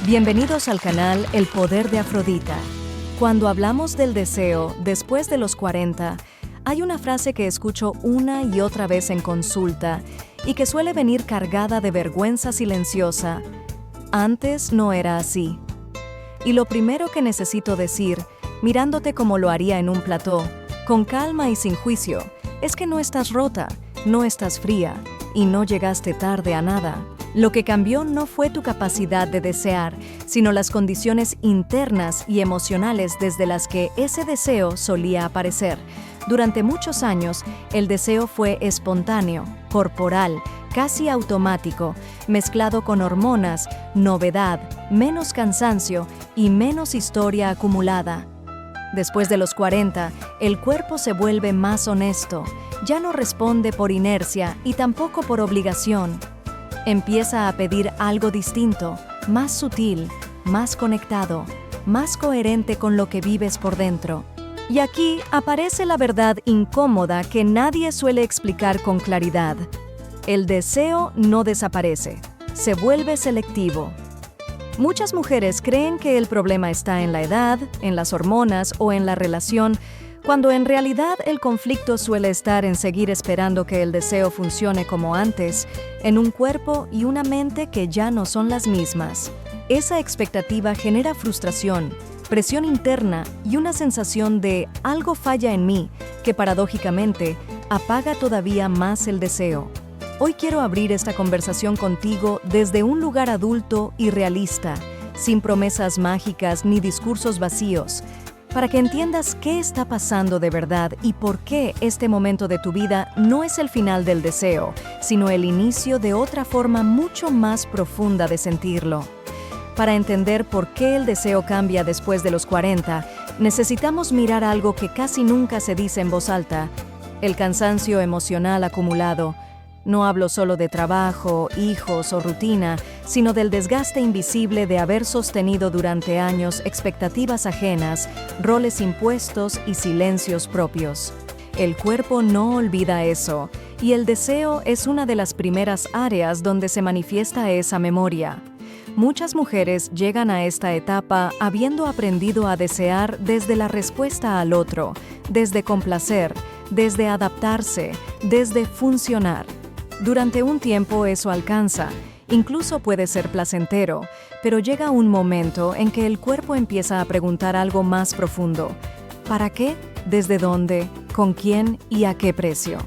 Bienvenidos al canal El Poder de Afrodita. Cuando hablamos del deseo después de los 40, hay una frase que escucho una y otra vez en consulta y que suele venir cargada de vergüenza silenciosa. Antes no era así. Y lo primero que necesito decir, mirándote como lo haría en un plató, con calma y sin juicio, es que no estás rota, no estás fría y no llegaste tarde a nada. Lo que cambió no fue tu capacidad de desear, sino las condiciones internas y emocionales desde las que ese deseo solía aparecer. Durante muchos años, el deseo fue espontáneo, corporal, casi automático, mezclado con hormonas, novedad, menos cansancio y menos historia acumulada. Después de los 40, el cuerpo se vuelve más honesto, ya no responde por inercia y tampoco por obligación. Empieza a pedir algo distinto, más sutil, más conectado, más coherente con lo que vives por dentro. Y aquí aparece la verdad incómoda que nadie suele explicar con claridad. El deseo no desaparece, se vuelve selectivo. Muchas mujeres creen que el problema está en la edad, en las hormonas o en la relación, cuando en realidad el conflicto suele estar en seguir esperando que el deseo funcione como antes, en un cuerpo y una mente que ya no son las mismas. Esa expectativa genera frustración, presión interna y una sensación de algo falla en mí, que paradójicamente apaga todavía más el deseo. Hoy quiero abrir esta conversación contigo desde un lugar adulto y realista, sin promesas mágicas ni discursos vacíos, para que entiendas qué está pasando de verdad y por qué este momento de tu vida no es el final del deseo, sino el inicio de otra forma mucho más profunda de sentirlo. Para entender por qué el deseo cambia después de los 40, necesitamos mirar algo que casi nunca se dice en voz alta: el cansancio emocional acumulado. No hablo solo de trabajo, hijos o rutina, sino del desgaste invisible de haber sostenido durante años expectativas ajenas, roles impuestos y silencios propios. El cuerpo no olvida eso, y el deseo es una de las primeras áreas donde se manifiesta esa memoria. Muchas mujeres llegan a esta etapa habiendo aprendido a desear desde la respuesta al otro, desde complacer, desde adaptarse, desde funcionar. Durante un tiempo eso alcanza, incluso puede ser placentero, pero llega un momento en que el cuerpo empieza a preguntar algo más profundo. ¿Para qué? ¿Desde dónde? ¿Con quién? ¿Y a qué precio?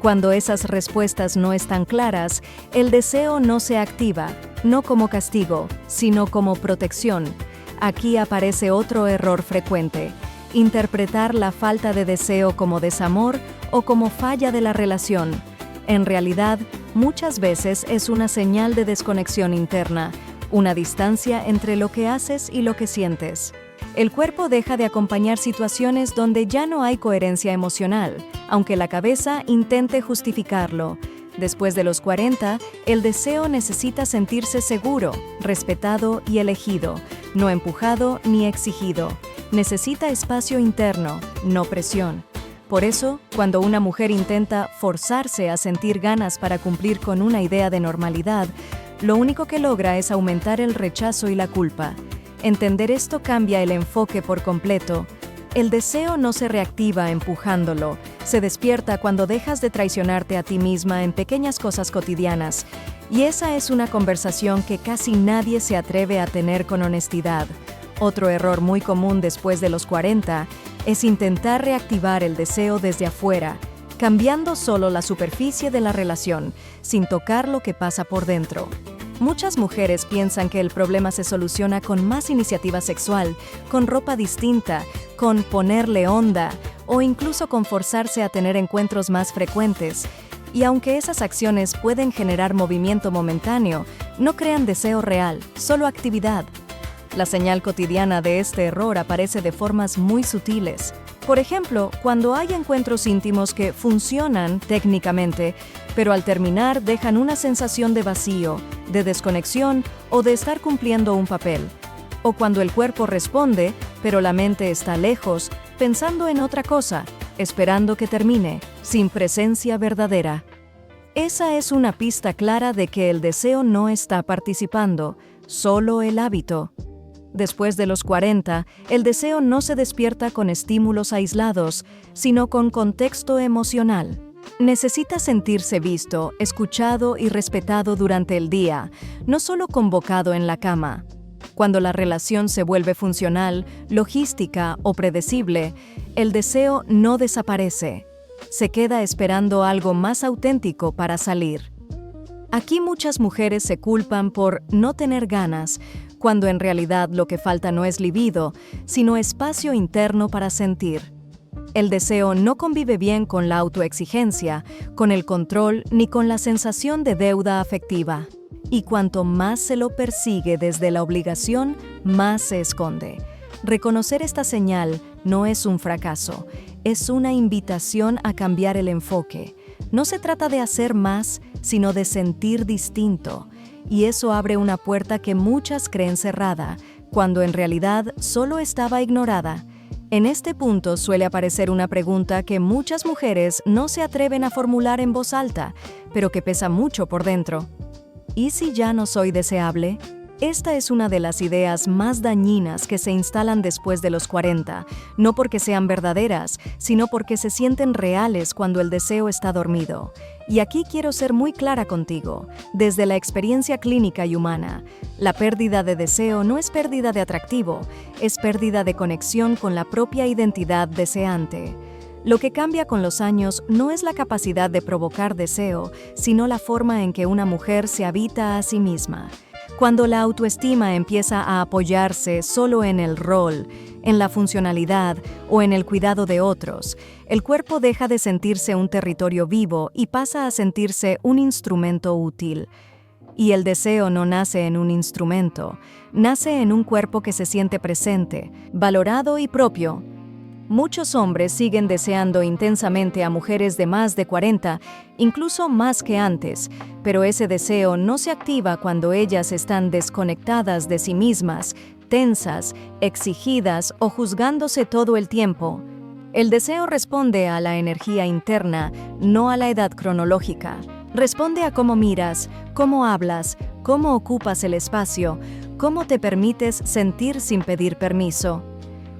Cuando esas respuestas no están claras, el deseo no se activa, no como castigo, sino como protección. Aquí aparece otro error frecuente: interpretar la falta de deseo como desamor o como falla de la relación. En realidad, muchas veces es una señal de desconexión interna, una distancia entre lo que haces y lo que sientes. El cuerpo deja de acompañar situaciones donde ya no hay coherencia emocional, aunque la cabeza intente justificarlo. Después de los 40, el deseo necesita sentirse seguro, respetado y elegido, no empujado ni exigido. Necesita espacio interno, no presión. Por eso, cuando una mujer intenta forzarse a sentir ganas para cumplir con una idea de normalidad, lo único que logra es aumentar el rechazo y la culpa. Entender esto cambia el enfoque por completo. El deseo no se reactiva empujándolo, se despierta cuando dejas de traicionarte a ti misma en pequeñas cosas cotidianas. Y esa es una conversación que casi nadie se atreve a tener con honestidad. Otro error muy común después de los 40 es intentar reactivar el deseo desde afuera, cambiando solo la superficie de la relación, sin tocar lo que pasa por dentro. Muchas mujeres piensan que el problema se soluciona con más iniciativa sexual, con ropa distinta, con ponerle onda o incluso con forzarse a tener encuentros más frecuentes. Y aunque esas acciones pueden generar movimiento momentáneo, no crean deseo real, solo actividad. La señal cotidiana de este error aparece de formas muy sutiles. Por ejemplo, cuando hay encuentros íntimos que funcionan técnicamente, pero al terminar dejan una sensación de vacío, de desconexión o de estar cumpliendo un papel. O cuando el cuerpo responde, pero la mente está lejos, pensando en otra cosa, esperando que termine, sin presencia verdadera. Esa es una pista clara de que el deseo no está participando, solo el hábito. Después de los 40, el deseo no se despierta con estímulos aislados, sino con contexto emocional. Necesita sentirse visto, escuchado y respetado durante el día, no solo convocado en la cama. Cuando la relación se vuelve funcional, logística o predecible, el deseo no desaparece. Se queda esperando algo más auténtico para salir. Aquí muchas mujeres se culpan por no tener ganas, cuando en realidad lo que falta no es libido, sino espacio interno para sentir. El deseo no convive bien con la autoexigencia, con el control ni con la sensación de deuda afectiva. Y cuanto más se lo persigue desde la obligación, más se esconde. Reconocer esta señal no es un fracaso, es una invitación a cambiar el enfoque. No se trata de hacer más, sino de sentir distinto. Y eso abre una puerta que muchas creen cerrada, cuando en realidad solo estaba ignorada. En este punto suele aparecer una pregunta que muchas mujeres no se atreven a formular en voz alta, pero que pesa mucho por dentro. ¿Y si ya no soy deseable? Esta es una de las ideas más dañinas que se instalan después de los 40, no porque sean verdaderas, sino porque se sienten reales cuando el deseo está dormido. Y aquí quiero ser muy clara contigo, desde la experiencia clínica y humana. La pérdida de deseo no es pérdida de atractivo, es pérdida de conexión con la propia identidad deseante. Lo que cambia con los años no es la capacidad de provocar deseo, sino la forma en que una mujer se habita a sí misma. Cuando la autoestima empieza a apoyarse solo en el rol, en la funcionalidad o en el cuidado de otros, el cuerpo deja de sentirse un territorio vivo y pasa a sentirse un instrumento útil. Y el deseo no nace en un instrumento, nace en un cuerpo que se siente presente, valorado y propio. Muchos hombres siguen deseando intensamente a mujeres de más de 40, incluso más que antes, pero ese deseo no se activa cuando ellas están desconectadas de sí mismas, tensas, exigidas o juzgándose todo el tiempo. El deseo responde a la energía interna, no a la edad cronológica. Responde a cómo miras, cómo hablas, cómo ocupas el espacio, cómo te permites sentir sin pedir permiso.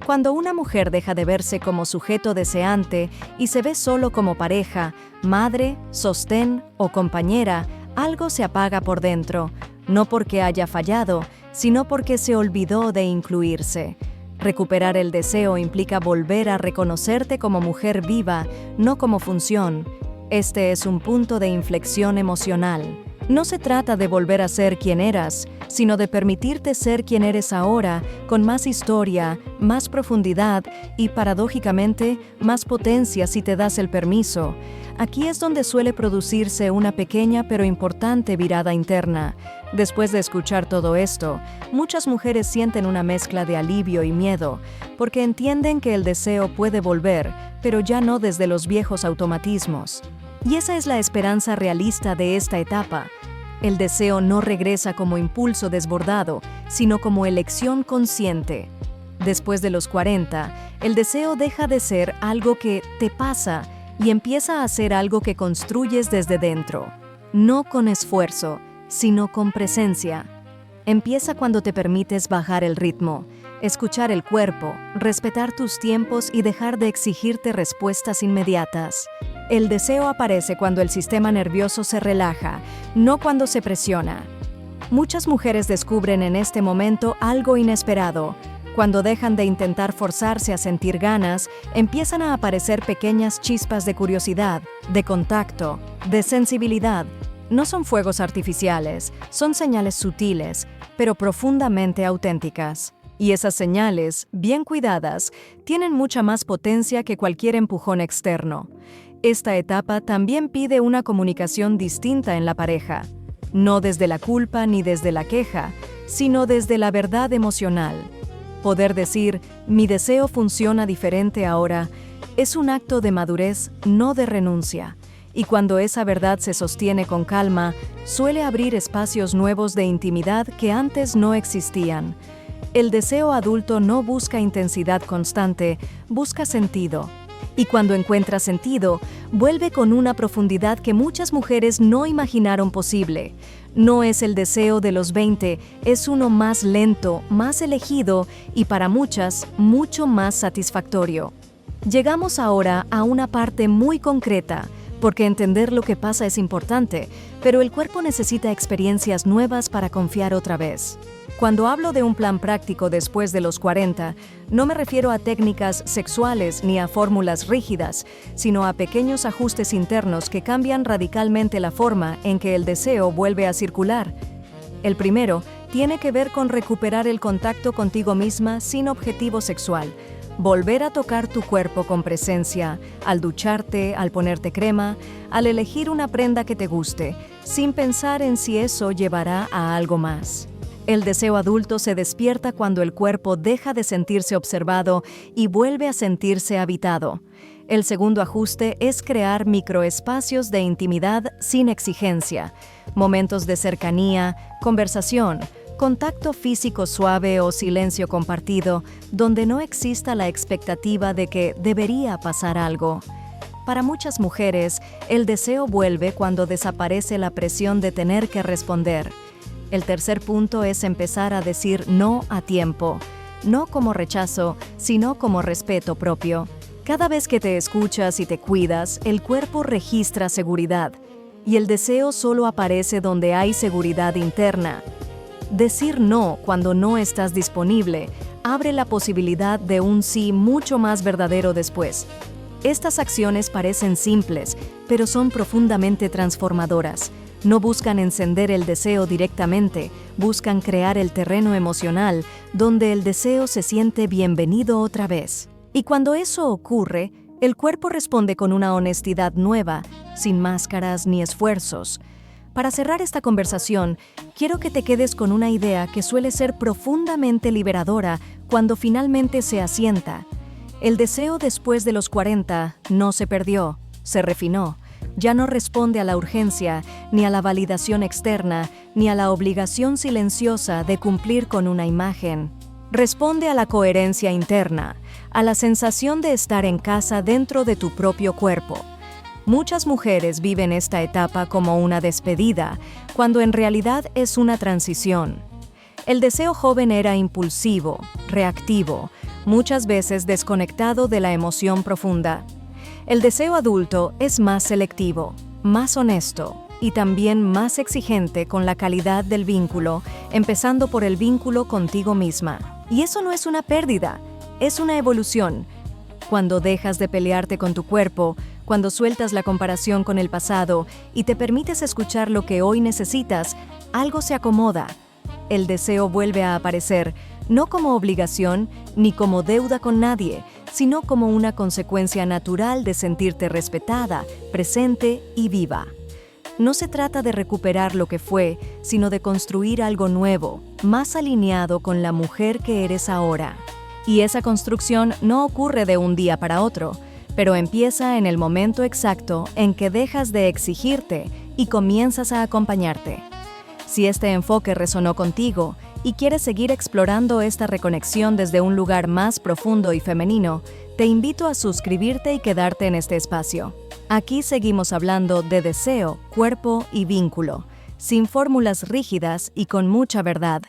Cuando una mujer deja de verse como sujeto deseante y se ve solo como pareja, madre, sostén o compañera, algo se apaga por dentro, no porque haya fallado, sino porque se olvidó de incluirse. Recuperar el deseo implica volver a reconocerte como mujer viva, no como función. Este es un punto de inflexión emocional. No se trata de volver a ser quien eras, sino de permitirte ser quien eres ahora, con más historia, más profundidad y, paradójicamente, más potencia si te das el permiso. Aquí es donde suele producirse una pequeña pero importante virada interna. Después de escuchar todo esto, muchas mujeres sienten una mezcla de alivio y miedo, porque entienden que el deseo puede volver, pero ya no desde los viejos automatismos. Y esa es la esperanza realista de esta etapa. El deseo no regresa como impulso desbordado, sino como elección consciente. Después de los 40, el deseo deja de ser algo que te pasa y empieza a ser algo que construyes desde dentro. No con esfuerzo, sino con presencia. Empieza cuando te permites bajar el ritmo, escuchar el cuerpo, respetar tus tiempos y dejar de exigirte respuestas inmediatas. El deseo aparece cuando el sistema nervioso se relaja, no cuando se presiona. Muchas mujeres descubren en este momento algo inesperado. Cuando dejan de intentar forzarse a sentir ganas, empiezan a aparecer pequeñas chispas de curiosidad, de contacto, de sensibilidad. No son fuegos artificiales, son señales sutiles, pero profundamente auténticas. Y esas señales, bien cuidadas, tienen mucha más potencia que cualquier empujón externo. Esta etapa también pide una comunicación distinta en la pareja, no desde la culpa ni desde la queja, sino desde la verdad emocional. Poder decir, mi deseo funciona diferente ahora, es un acto de madurez, no de renuncia. Y cuando esa verdad se sostiene con calma, suele abrir espacios nuevos de intimidad que antes no existían. El deseo adulto no busca intensidad constante, busca sentido. Y cuando encuentra sentido, vuelve con una profundidad que muchas mujeres no imaginaron posible. No es el deseo de los 20, es uno más lento, más elegido y para muchas, mucho más satisfactorio. Llegamos ahora a una parte muy concreta, porque entender lo que pasa es importante, pero el cuerpo necesita experiencias nuevas para confiar otra vez. Cuando hablo de un plan práctico después de los 40, no me refiero a técnicas sexuales ni a fórmulas rígidas, sino a pequeños ajustes internos que cambian radicalmente la forma en que el deseo vuelve a circular. El primero tiene que ver con recuperar el contacto contigo misma sin objetivo sexual. Volver a tocar tu cuerpo con presencia, al ducharte, al ponerte crema, al elegir una prenda que te guste, sin pensar en si eso llevará a algo más. El deseo adulto se despierta cuando el cuerpo deja de sentirse observado y vuelve a sentirse habitado. El segundo ajuste es crear microespacios de intimidad sin exigencia, momentos de cercanía, conversación, contacto físico suave o silencio compartido, donde no exista la expectativa de que debería pasar algo. Para muchas mujeres, el deseo vuelve cuando desaparece la presión de tener que responder. El tercer punto es empezar a decir no a tiempo, no como rechazo, sino como respeto propio. Cada vez que te escuchas y te cuidas, el cuerpo registra seguridad, y el deseo solo aparece donde hay seguridad interna. Decir no cuando no estás disponible abre la posibilidad de un sí mucho más verdadero después. Estas acciones parecen simples, pero son profundamente transformadoras. No buscan encender el deseo directamente, buscan crear el terreno emocional donde el deseo se siente bienvenido otra vez. Y cuando eso ocurre, el cuerpo responde con una honestidad nueva, sin máscaras ni esfuerzos. Para cerrar esta conversación, quiero que te quedes con una idea que suele ser profundamente liberadora cuando finalmente se asienta. El deseo después de los 40 no se perdió, se refinó. Ya no responde a la urgencia, ni a la validación externa, ni a la obligación silenciosa de cumplir con una imagen. Responde a la coherencia interna, a la sensación de estar en casa dentro de tu propio cuerpo. Muchas mujeres viven esta etapa como una despedida, cuando en realidad es una transición. El deseo joven era impulsivo, reactivo, muchas veces desconectado de la emoción profunda. El deseo adulto es más selectivo, más honesto y también más exigente con la calidad del vínculo, empezando por el vínculo contigo misma. Y eso no es una pérdida, es una evolución. Cuando dejas de pelearte con tu cuerpo, cuando sueltas la comparación con el pasado y te permites escuchar lo que hoy necesitas, algo se acomoda. El deseo vuelve a aparecer, no como obligación ni como deuda con nadie, sino como una consecuencia natural de sentirte respetada, presente y viva. No se trata de recuperar lo que fue, sino de construir algo nuevo, más alineado con la mujer que eres ahora. Y esa construcción no ocurre de un día para otro, pero empieza en el momento exacto en que dejas de exigirte y comienzas a acompañarte. Si este enfoque resonó contigo y quieres seguir explorando esta reconexión desde un lugar más profundo y femenino, te invito a suscribirte y quedarte en este espacio. Aquí seguimos hablando de deseo, cuerpo y vínculo, sin fórmulas rígidas y con mucha verdad.